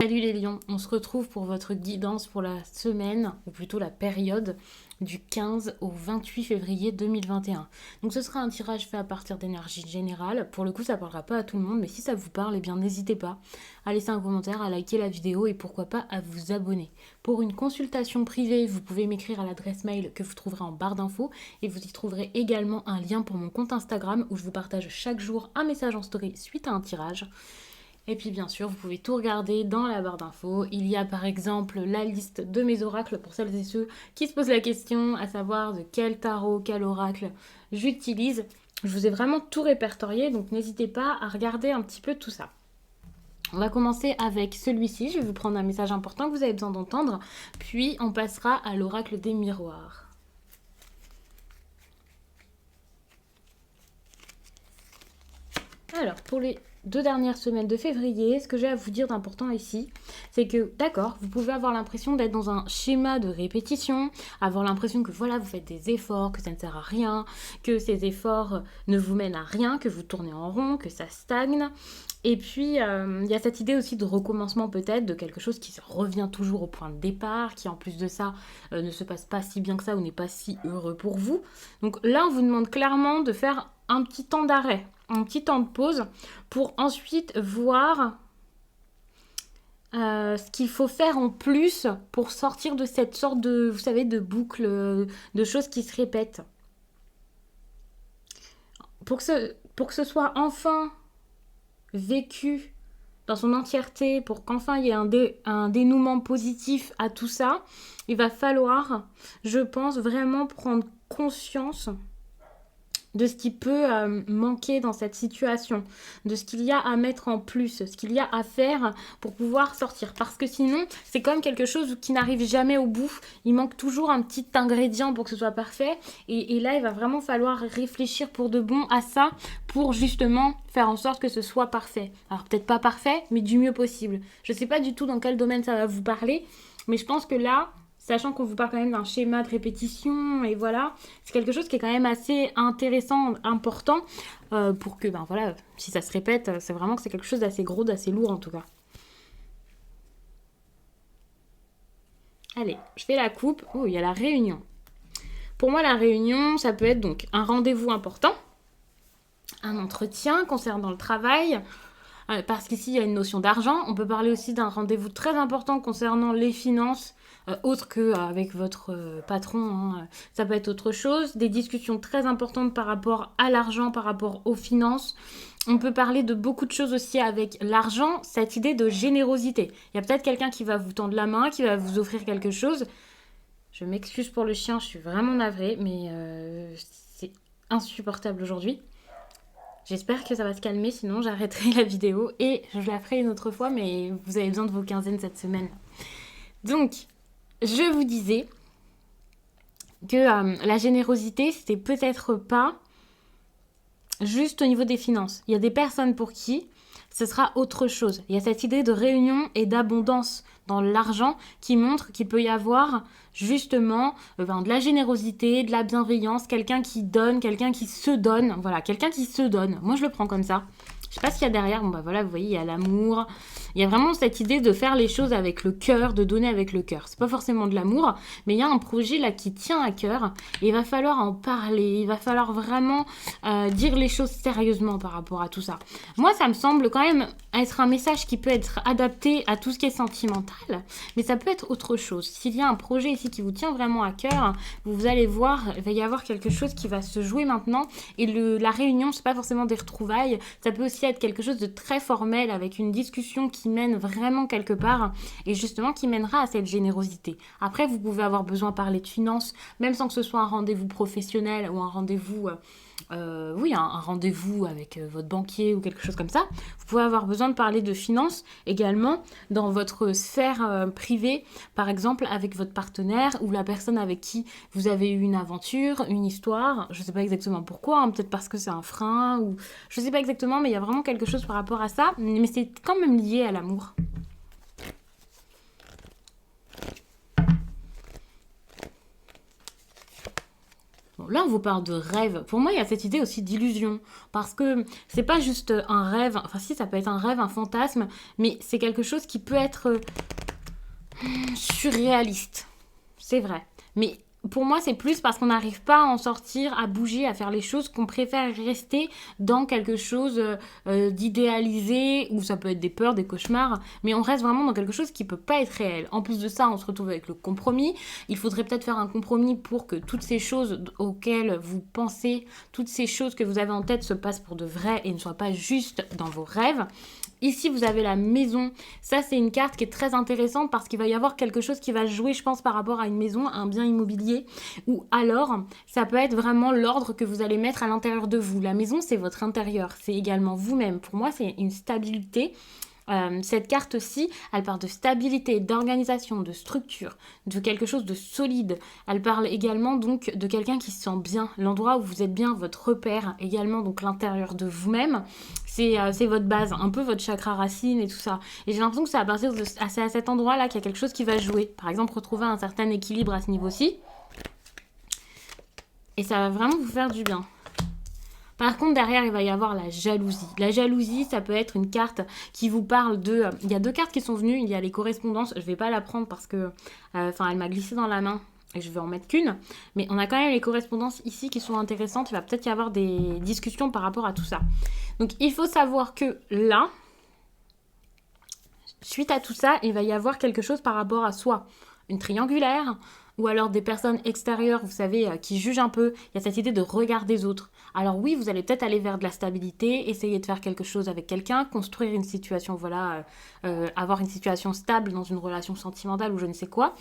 Salut les lions, on se retrouve pour votre guidance pour la semaine, ou plutôt la période du 15 au 28 février 2021. Donc ce sera un tirage fait à partir d'énergie générale. Pour le coup, ça ne parlera pas à tout le monde, mais si ça vous parle, eh bien n'hésitez pas à laisser un commentaire, à liker la vidéo et pourquoi pas à vous abonner. Pour une consultation privée, vous pouvez m'écrire à l'adresse mail que vous trouverez en barre d'infos et vous y trouverez également un lien pour mon compte Instagram où je vous partage chaque jour un message en story suite à un tirage. Et puis bien sûr, vous pouvez tout regarder dans la barre d'infos. Il y a par exemple la liste de mes oracles pour celles et ceux qui se posent la question, à savoir de quel tarot, quel oracle j'utilise. Je vous ai vraiment tout répertorié, donc n'hésitez pas à regarder un petit peu tout ça. On va commencer avec celui-ci. Je vais vous prendre un message important que vous avez besoin d'entendre. Puis on passera à l'oracle des miroirs. Alors, pour les 2 dernières semaines de février, ce que j'ai à vous dire d'important ici, c'est que, d'accord, vous pouvez avoir l'impression d'être dans un schéma de répétition, avoir l'impression que voilà, vous faites des efforts, que ça ne sert à rien, que ces efforts ne vous mènent à rien, que vous tournez en rond, que ça stagne. Et puis, il y a cette idée aussi de recommencement peut-être, de quelque chose qui revient toujours au point de départ, qui en plus de ça ne se passe pas si bien que ça ou n'est pas si heureux pour vous. Donc là, on vous demande clairement de faire un petit temps d'arrêt, un petit temps de pause pour ensuite voir ce qu'il faut faire en plus pour sortir de cette sorte de, vous savez, de boucle, de choses qui se répètent. Pour que ce soit enfin vécu dans son entièreté, pour qu'enfin il y ait un dénouement positif à tout ça, il va falloir, je pense, vraiment prendre conscience de ce qui peut manquer dans cette situation, de ce qu'il y a à mettre en plus, ce qu'il y a à faire pour pouvoir sortir. Parce que sinon, c'est quand même quelque chose qui n'arrive jamais au bout. Il manque toujours un petit ingrédient pour que ce soit parfait. Et là, il va vraiment falloir réfléchir pour de bon à ça, pour justement faire en sorte que ce soit parfait. Alors peut-être pas parfait, mais du mieux possible. Je ne sais pas du tout dans quel domaine ça va vous parler, mais je pense que là, sachant qu'on vous parle quand même d'un schéma de répétition, et voilà, c'est quelque chose qui est quand même assez intéressant, important, pour que, ben voilà, si ça se répète, c'est vraiment que c'est quelque chose d'assez gros, d'assez lourd en tout cas. Allez, je fais la coupe. Oh, il y a la réunion. Pour moi, la réunion, ça peut être donc un rendez-vous important, un entretien concernant le travail, parce qu'ici, il y a une notion d'argent. On peut parler aussi d'un rendez-vous très important concernant les finances, autre qu'avec votre patron. Hein. Ça peut être autre chose. Des discussions très importantes par rapport à l'argent, par rapport aux finances. On peut parler de beaucoup de choses aussi avec l'argent, cette idée de générosité. Il y a peut-être quelqu'un qui va vous tendre la main, qui va vous offrir quelque chose. Je m'excuse pour le chien, je suis vraiment navrée, mais c'est insupportable aujourd'hui. J'espère que ça va se calmer, sinon j'arrêterai la vidéo et je la ferai une autre fois, mais vous avez besoin de vos quinzaines cette semaine. Donc, je vous disais que la générosité, c'était peut-être pas juste au niveau des finances. Il y a des personnes pour qui ce sera autre chose. Il y a cette idée de réunion et d'abondance dans l'argent qui montre qu'il peut y avoir justement de la générosité, de la bienveillance, quelqu'un qui donne, quelqu'un qui se donne. Voilà, quelqu'un qui se donne. Moi, je le prends comme ça. Je sais pas ce qu'il y a derrière. Bon, bah voilà, vous voyez, il y a l'amour. Il y a vraiment cette idée de faire les choses avec le cœur, de donner avec le cœur. C'est pas forcément de l'amour, mais il y a un projet là qui tient à cœur. Et il va falloir en parler. Il va falloir vraiment dire les choses sérieusement par rapport à tout ça. Moi, ça me semble quand même être un message qui peut être adapté à tout ce qui est sentimental, mais ça peut être autre chose. S'il y a un projet ici qui vous tient vraiment à cœur, vous allez voir, il va y avoir quelque chose qui va se jouer maintenant. Et la réunion, c'est pas forcément des retrouvailles. Ça peut aussi être quelque chose de très formel avec une discussion qui mène vraiment quelque part et justement qui mènera à cette générosité. Après, vous pouvez avoir besoin de parler de finances, même sans que ce soit un rendez-vous professionnel ou un rendez-vous... un rendez-vous avec votre banquier ou quelque chose comme ça. Vous pouvez avoir besoin de parler de finances également dans votre sphère privée, par exemple avec votre partenaire ou la personne avec qui vous avez eu une aventure, une histoire. Je ne sais pas exactement pourquoi, hein, peut-être parce que c'est un frein ou je ne sais pas exactement, mais il y a vraiment quelque chose par rapport à ça. Mais c'est quand même lié à l'amour. Bon, là, on vous parle de rêve. Pour moi, il y a cette idée aussi d'illusion. Parce que c'est pas juste un rêve. Enfin, si, ça peut être un rêve, un fantasme. Mais c'est quelque chose qui peut être surréaliste. C'est vrai. Mais pour moi, c'est plus parce qu'on n'arrive pas à en sortir, à bouger, à faire les choses, qu'on préfère rester dans quelque chose d'idéalisé, ou ça peut être des peurs, des cauchemars, mais on reste vraiment dans quelque chose qui peut pas être réel. En plus de ça, on se retrouve avec le compromis. Il faudrait peut-être faire un compromis pour que toutes ces choses auxquelles vous pensez, toutes ces choses que vous avez en tête se passent pour de vrai et ne soient pas juste dans vos rêves. Ici, vous avez la maison. Ça, c'est une carte qui est très intéressante parce qu'il va y avoir quelque chose qui va jouer, je pense, par rapport à une maison, un bien immobilier. Ou alors, ça peut être vraiment l'ordre que vous allez mettre à l'intérieur de vous. La maison, c'est votre intérieur. C'est également vous-même. Pour moi, c'est une stabilité. Cette carte-ci, elle parle de stabilité, d'organisation, de structure, de quelque chose de solide. Elle parle également donc de quelqu'un qui se sent bien, l'endroit où vous êtes bien, votre repère, également donc l'intérieur de vous-même. C'est votre base, un peu votre chakra racine et tout ça. Et j'ai l'impression que c'est à partir de c'est à cet endroit-là qu'il y a quelque chose qui va jouer. Par exemple, retrouver un certain équilibre à ce niveau-ci. Et ça va vraiment vous faire du bien. Par contre, derrière, il va y avoir la jalousie. La jalousie, ça peut être une carte qui vous parle de... Il y a 2 cartes qui sont venues. Il y a les correspondances. Je ne vais pas la prendre parce que... elle m'a glissé dans la main et je vais en mettre qu'une. Mais on a quand même les correspondances ici qui sont intéressantes. Il va peut-être y avoir des discussions par rapport à tout ça. Donc, il faut savoir que là, suite à tout ça, il va y avoir quelque chose par rapport à soi. Une triangulaire, ou alors des personnes extérieures, vous savez, qui jugent un peu. Il y a cette idée de regard des autres. Alors oui, vous allez peut-être aller vers de la stabilité, essayer de faire quelque chose avec quelqu'un, construire une situation, voilà, avoir une situation stable dans une relation sentimentale ou je ne sais quoi.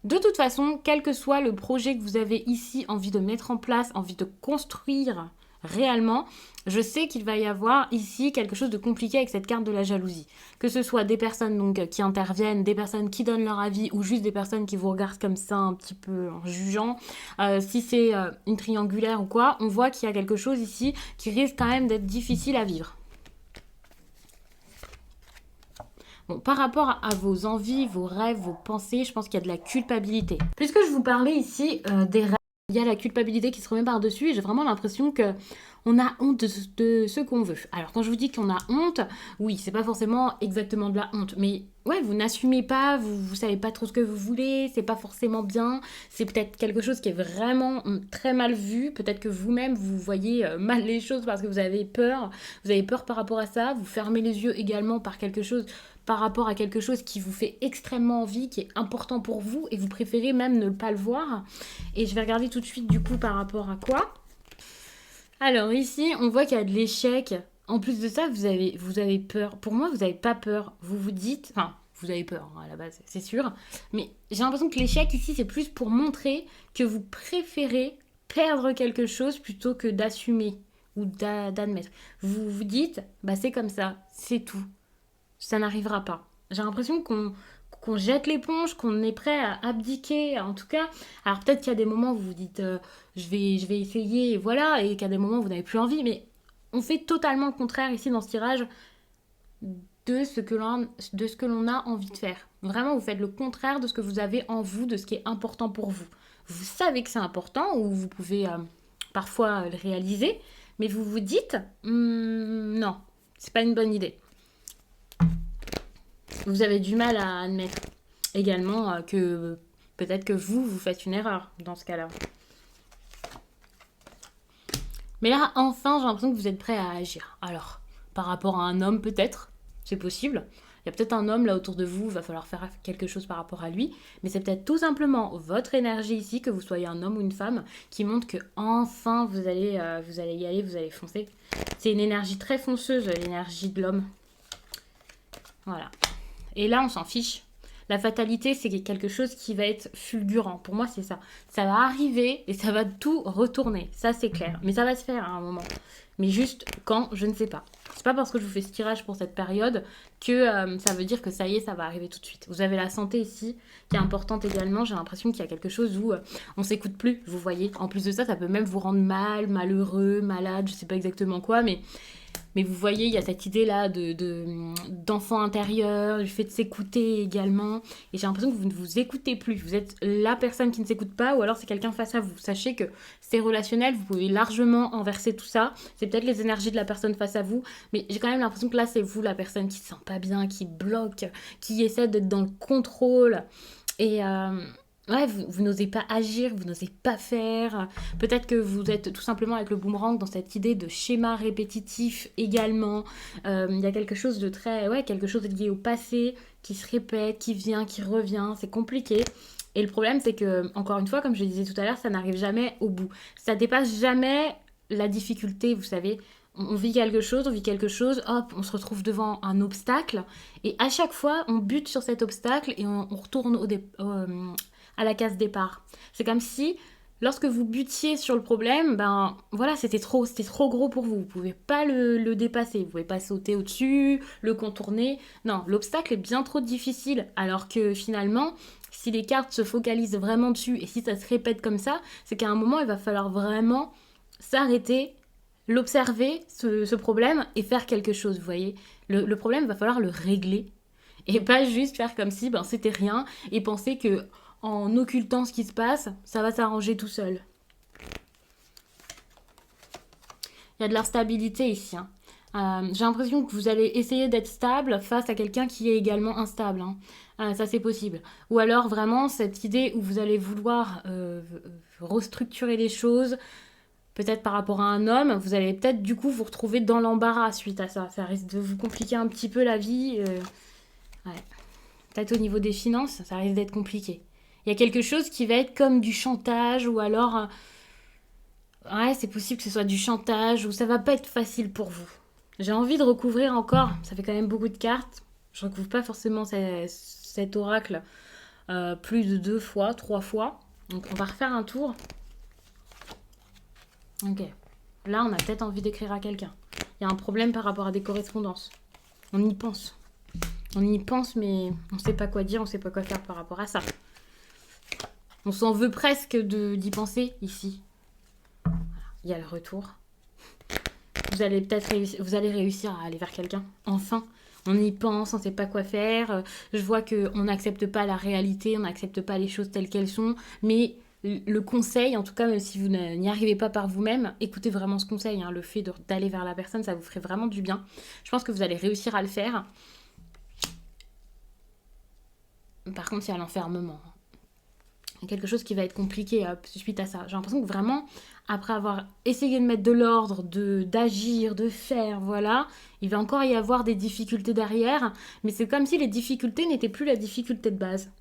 De toute façon, quel que soit le projet que vous avez ici, envie de mettre en place, envie de construire réellement, je sais qu'il va y avoir ici quelque chose de compliqué avec cette carte de la jalousie. Que ce soit des personnes donc qui interviennent, des personnes qui donnent leur avis ou juste des personnes qui vous regardent comme ça un petit peu en jugeant. Si c'est une triangulaire ou quoi, on voit qu'il y a quelque chose ici qui risque quand même d'être difficile à vivre. Bon, par rapport à vos envies, vos rêves, vos pensées, je pense qu'il y a de la culpabilité. Puisque je vous parlais ici des rêves, il y a la culpabilité qui se remet par-dessus et j'ai vraiment l'impression que on a honte de ce qu'on veut. Alors quand je vous dis qu'on a honte, oui, c'est pas forcément exactement de la honte, mais ouais, vous n'assumez pas, vous savez pas trop ce que vous voulez, c'est pas forcément bien, c'est peut-être quelque chose qui est vraiment très mal vu, peut-être que vous-même vous voyez mal les choses parce que vous avez peur par rapport à ça, vous fermez les yeux également par rapport à quelque chose qui vous fait extrêmement envie, qui est important pour vous et vous préférez même ne pas le voir. Et je vais regarder tout de suite du coup par rapport à quoi. Alors ici, on voit qu'il y a de l'échec. En plus de ça, vous avez peur. Pour moi, vous n'avez pas peur. Vous vous dites... Enfin, vous avez peur à la base, c'est sûr. Mais j'ai l'impression que l'échec ici, c'est plus pour montrer que vous préférez perdre quelque chose plutôt que d'assumer ou d'admettre. Vous vous dites, bah c'est comme ça, c'est tout. Ça n'arrivera pas. J'ai l'impression qu'on jette l'éponge, qu'on est prêt à abdiquer, en tout cas. Alors peut-être qu'il y a des moments où vous vous dites je vais essayer, et voilà, et qu'il y a des moments où vous n'avez plus envie, mais on fait totalement le contraire ici dans ce tirage de ce que l'on a envie de faire. Vraiment, vous faites le contraire de ce que vous avez en vous, de ce qui est important pour vous. Vous savez que c'est important, ou vous pouvez parfois le réaliser, mais vous vous dites non, c'est pas une bonne idée. Vous avez du mal à admettre également que peut-être que vous faites une erreur dans ce cas-là. Mais là, enfin, j'ai l'impression que vous êtes prêt à agir. Alors, par rapport à un homme, peut-être, c'est possible. Il y a peut-être un homme là autour de vous, il va falloir faire quelque chose par rapport à lui. Mais c'est peut-être tout simplement votre énergie ici, que vous soyez un homme ou une femme, qui montre que enfin vous allez y aller, vous allez foncer. C'est une énergie très fonceuse, l'énergie de l'homme. Voilà. Et là, on s'en fiche. La fatalité, c'est quelque chose qui va être fulgurant. Pour moi, c'est ça. Ça va arriver et ça va tout retourner. Ça, c'est clair. Mais ça va se faire à un moment. Mais juste quand, je ne sais pas. C'est pas parce que je vous fais ce tirage pour cette période que ça veut dire que ça y est, ça va arriver tout de suite. Vous avez la santé ici, qui est importante également. J'ai l'impression qu'il y a quelque chose où on s'écoute plus, vous voyez. En plus de ça, ça peut même vous rendre malheureux, malade, je sais pas exactement quoi, mais Mais vous voyez, il y a cette idée-là d'enfant intérieur, du fait de s'écouter également. Et j'ai l'impression que vous ne vous écoutez plus. Vous êtes la personne qui ne s'écoute pas ou alors c'est quelqu'un face à vous. Sachez que c'est relationnel, vous pouvez largement inverser tout ça. C'est peut-être les énergies de la personne face à vous. Mais j'ai quand même l'impression que là, c'est vous la personne qui se sent pas bien, qui bloque, qui essaie d'être dans le contrôle. Et ouais, vous n'osez pas agir, vous n'osez pas faire. Peut-être que vous êtes tout simplement avec le boomerang dans cette idée de schéma répétitif également. Il y a quelque chose de très... Ouais, quelque chose lié au passé qui se répète, qui vient, qui revient. C'est compliqué. Et le problème, c'est que, encore une fois, comme je le disais tout à l'heure, ça n'arrive jamais au bout. Ça dépasse jamais la difficulté, vous savez. On vit quelque chose, hop, on se retrouve devant un obstacle. Et à chaque fois, on bute sur cet obstacle et on retourne à la case départ. C'est comme si, lorsque vous butiez sur le problème, ben voilà, c'était trop gros pour vous. Vous pouvez pas le dépasser. Vous pouvez pas sauter au-dessus, le contourner. Non, l'obstacle est bien trop difficile. Alors que finalement, si les cartes se focalisent vraiment dessus et si ça se répète comme ça, c'est qu'à un moment, il va falloir vraiment s'arrêter, l'observer, ce problème, et faire quelque chose, vous voyez. Le problème, il va falloir le régler. Et pas juste faire comme si ben, c'était rien et penser que en occultant ce qui se passe, ça va s'arranger tout seul. Il y a de l'instabilité ici. Hein. J'ai l'impression que vous allez essayer d'être stable face à quelqu'un qui est également instable. Hein. Ça, c'est possible. Ou alors, vraiment, cette idée où vous allez vouloir restructurer les choses, peut-être par rapport à un homme, vous allez peut-être du coup vous retrouver dans l'embarras suite à ça. Ça risque de vous compliquer un petit peu la vie. Ouais. Peut-être au niveau des finances, ça risque d'être compliqué. Il y a quelque chose qui va être comme du chantage ou alors... ouais, c'est possible que ce soit du chantage ou ça va pas être facile pour vous. J'ai envie de recouvrir encore, ça fait quand même beaucoup de cartes. Je recouvre pas forcément cet oracle plus de 2 fois, 3 fois. Donc on va refaire un tour. Ok. Là, on a peut-être envie d'écrire à quelqu'un. Il y a un problème par rapport à des correspondances. On y pense. On y pense, mais on ne sait pas quoi dire, on ne sait pas quoi faire par rapport à ça. On s'en veut presque d'y penser ici. Voilà. Il y a le retour. Vous allez réussir à aller vers quelqu'un. Enfin, on y pense, on ne sait pas quoi faire. Je vois qu'on n'accepte pas la réalité, on n'accepte pas les choses telles qu'elles sont. Mais le conseil, en tout cas, même si vous n'y arrivez pas par vous-même, écoutez vraiment ce conseil. Hein. Le fait d'aller vers la personne, ça vous ferait vraiment du bien. Je pense que vous allez réussir à le faire. Par contre, il y a l'enfermement. Il y a quelque chose qui va être compliqué suite à ça. J'ai l'impression que vraiment, après avoir essayé de mettre de l'ordre, d'agir, de faire, voilà, il va encore y avoir des difficultés derrière. Mais c'est comme si les difficultés n'étaient plus la difficulté de base.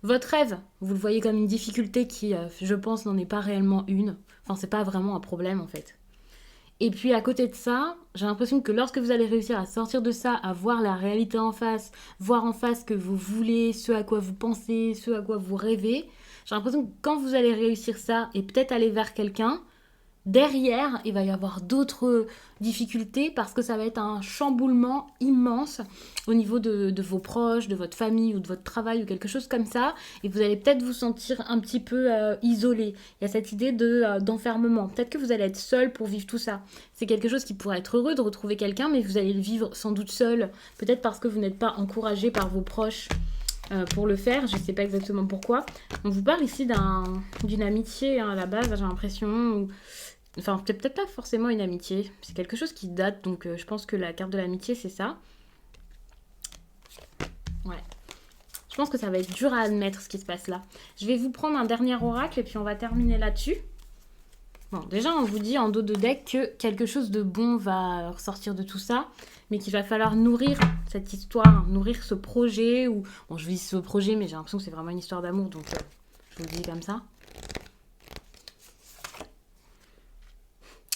Votre rêve, vous le voyez comme une difficulté qui, je pense, n'en est pas réellement une. Enfin, c'est pas vraiment un problème, en fait. Et puis à côté de ça, j'ai l'impression que lorsque vous allez réussir à sortir de ça, à voir la réalité en face, voir en face ce que vous voulez, ce à quoi vous pensez, ce à quoi vous rêvez, j'ai l'impression que quand vous allez réussir ça et peut-être aller vers quelqu'un, derrière, il va y avoir d'autres difficultés parce que ça va être un chamboulement immense au niveau de vos proches, de votre famille ou de votre travail ou quelque chose comme ça. Et vous allez peut-être vous sentir un petit peu isolé. Il y a cette idée d'enfermement. Peut-être que vous allez être seul pour vivre tout ça. C'est quelque chose qui pourrait être heureux de retrouver quelqu'un, mais vous allez le vivre sans doute seul. Peut-être parce que vous n'êtes pas encouragé par vos proches. Pour le faire, je ne sais pas exactement pourquoi. On vous parle ici d'une amitié hein, à la base, j'ai l'impression. Enfin, peut-être pas forcément une amitié. C'est quelque chose qui date, donc je pense que la carte de l'amitié, c'est ça. Ouais. Je pense que ça va être dur à admettre ce qui se passe là. Je vais vous prendre un dernier oracle et puis on va terminer là-dessus. Bon, déjà, on vous dit en dos de deck que quelque chose de bon va ressortir de tout ça, mais qu'il va falloir nourrir cette histoire, nourrir ce projet. Ou bon, je dis ce projet, mais j'ai l'impression que c'est vraiment une histoire d'amour, donc je vous le dis comme ça.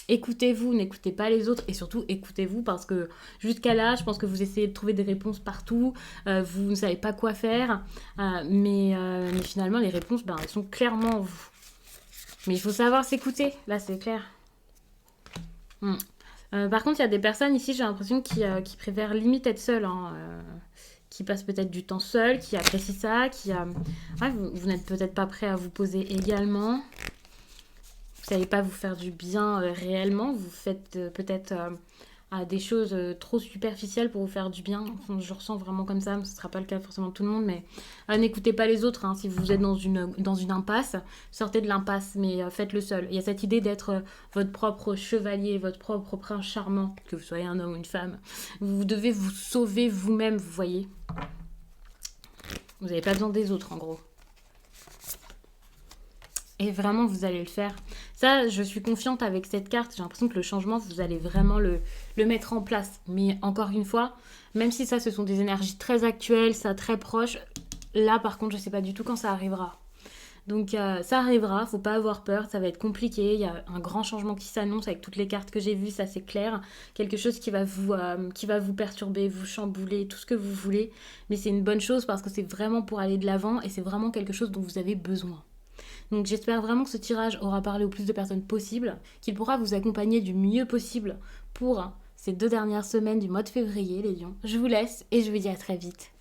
Écoutez-vous, n'écoutez pas les autres et surtout écoutez-vous parce que jusqu'à là, je pense que vous essayez de trouver des réponses partout, vous ne savez pas quoi faire, mais finalement les réponses, elles sont clairement en vous. Mais il faut savoir s'écouter, là c'est clair. Par contre, il y a des personnes ici, j'ai l'impression, qui préfèrent limite être seules, qui passent peut-être du temps seules, qui apprécient ça, ouais, vous n'êtes peut-être pas prêt à vous poser également. Vous savez pas vous faire du bien réellement, vous faites peut-être à des choses trop superficielles pour vous faire du bien. Enfin, je ressens vraiment comme ça, ce ne sera pas le cas forcément de tout le monde, mais n'écoutez pas les autres. Hein. Si vous êtes dans une impasse, sortez de l'impasse, mais faites-le seul. Il y a cette idée d'être votre propre chevalier, votre propre prince charmant, que vous soyez un homme ou une femme. Vous devez vous sauver vous-même, vous voyez. Vous n'avez pas besoin des autres, en gros. Et vraiment, vous allez le faire. Ça, je suis confiante avec cette carte. J'ai l'impression que le changement, vous allez vraiment le mettre en place. Mais encore une fois, même si ça, ce sont des énergies très actuelles, ça très proche, là, par contre, je ne sais pas du tout quand ça arrivera. Donc, ça arrivera, faut pas avoir peur, ça va être compliqué. Il y a un grand changement qui s'annonce avec toutes les cartes que j'ai vues, ça c'est clair. Quelque chose qui va vous perturber, vous chambouler, tout ce que vous voulez. Mais c'est une bonne chose parce que c'est vraiment pour aller de l'avant et c'est vraiment quelque chose dont vous avez besoin. Donc j'espère vraiment que ce tirage aura parlé au plus de personnes possible, qu'il pourra vous accompagner du mieux possible pour ces 2 dernières semaines du mois de février, les lions. Je vous laisse et je vous dis à très vite.